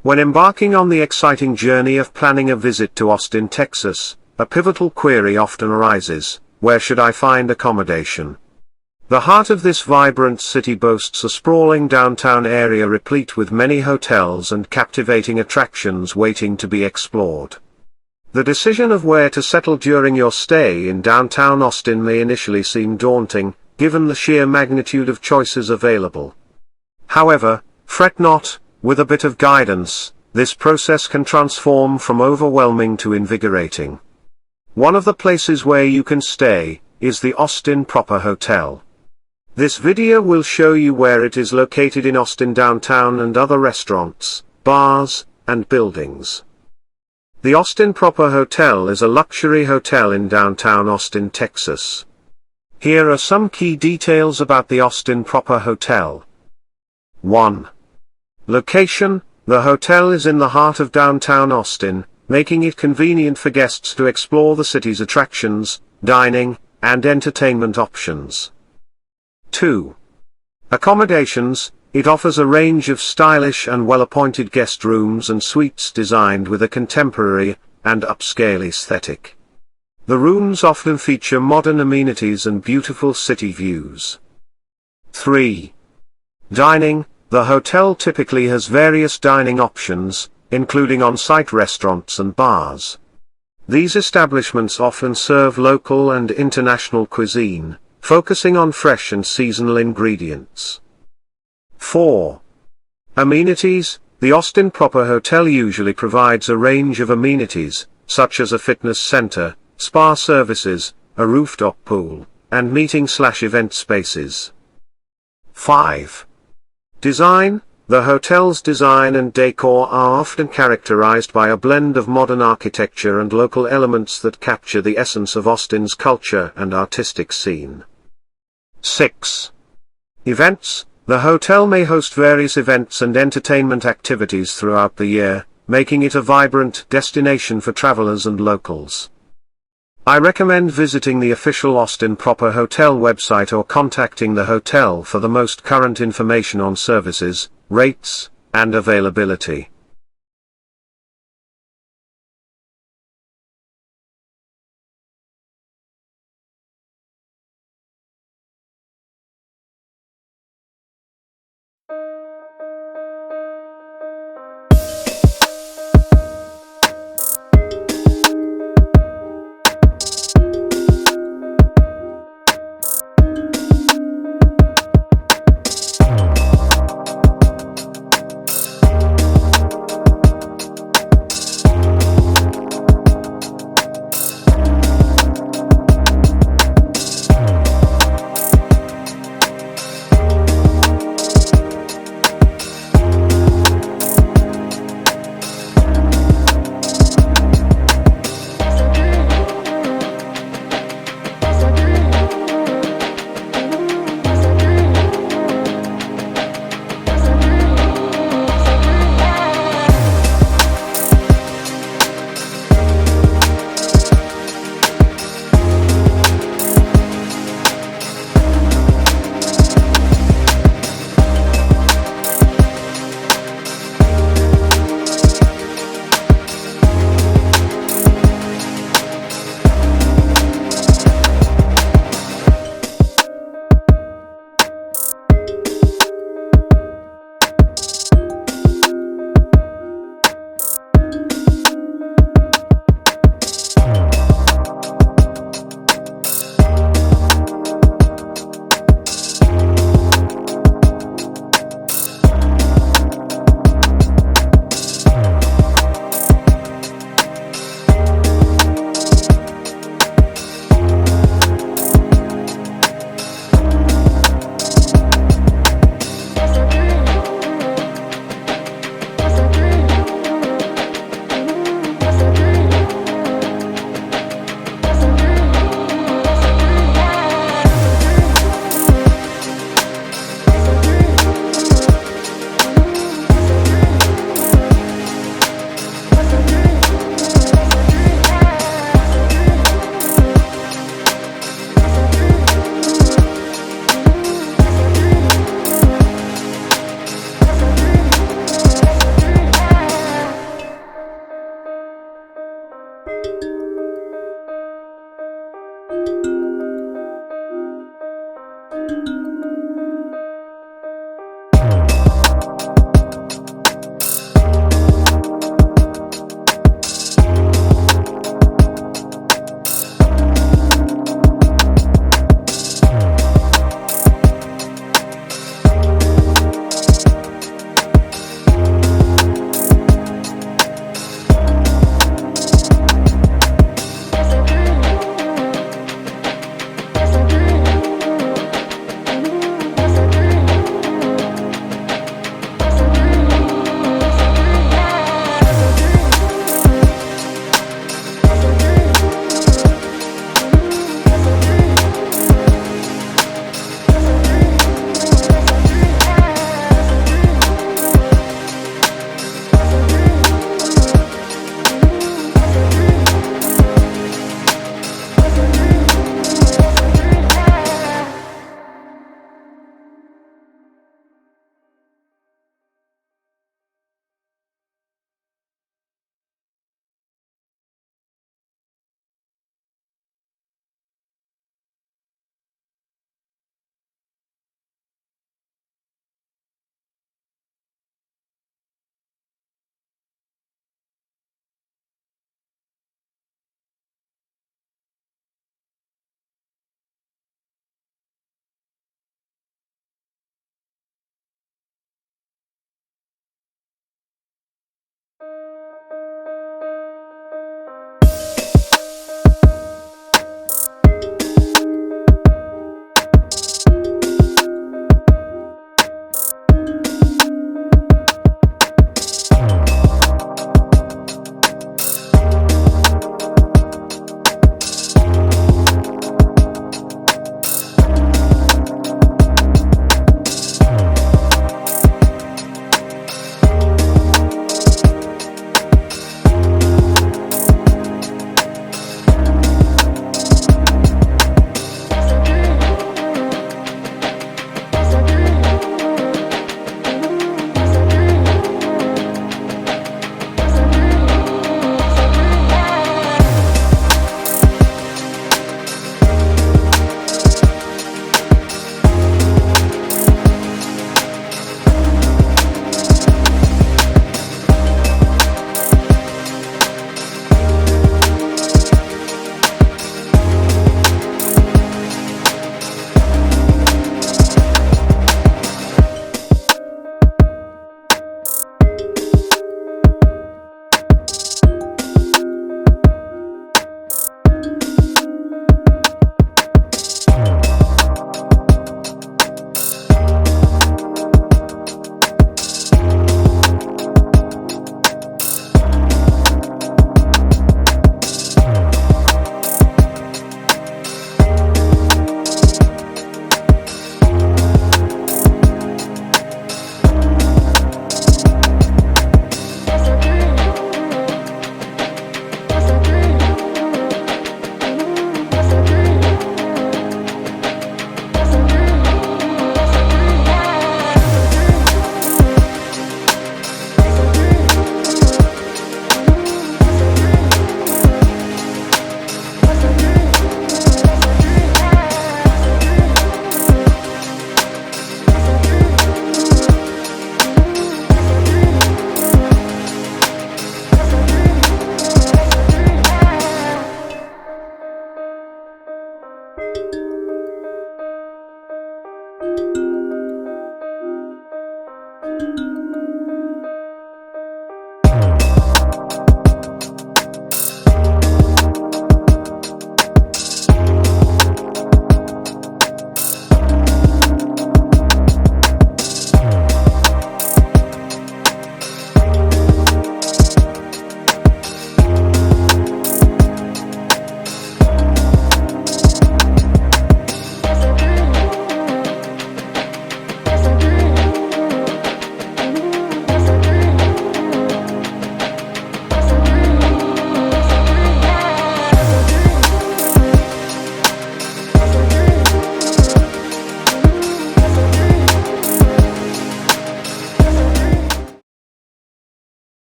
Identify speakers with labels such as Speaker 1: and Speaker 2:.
Speaker 1: When embarking on the exciting journey of planning a visit to Austin, Texas, a pivotal query often arises: where should I find accommodation? The heart of this vibrant city boasts a sprawling downtown area replete with many hotels and captivating attractions waiting to be explored. The decision of where to settle during your stay in downtown Austin may initially seem daunting, given the sheer magnitude of choices available. However, fret not. With a bit of guidance, this process can transform from overwhelming to invigorating. One of the places where you can stay is the Austin Proper Hotel. This video will show you where it is located in Austin downtown and other restaurants, bars, and buildings. The Austin Proper Hotel is a luxury hotel in downtown Austin, Texas. Here are some key details about the Austin Proper Hotel. 1. Location: the hotel is in the heart of downtown Austin, making it convenient for guests to explore the city's attractions, dining, and entertainment options. 2. Accommodations: it offers a range of stylish and well-appointed guest rooms and suites designed with a contemporary and upscale aesthetic. The rooms often feature modern amenities and beautiful city views. 3. Dining: the hotel typically has various dining options, including on-site restaurants and bars. These establishments often serve local and international cuisine, focusing on fresh and seasonal ingredients. 4. Amenities: the Austin Proper Hotel usually provides a range of amenities, such as a fitness center, spa services, a rooftop pool, and meeting/event spaces. 5. Design: the hotel's design and decor are often characterized by a blend of modern architecture and local elements that capture the essence of Austin's culture and artistic scene. 6. Events: the hotel may host various events and entertainment activities throughout the year, making it a vibrant destination for travelers and locals. I recommend visiting the official Austin Proper Hotel website or contacting the hotel for the most current information on services, rates, and availability.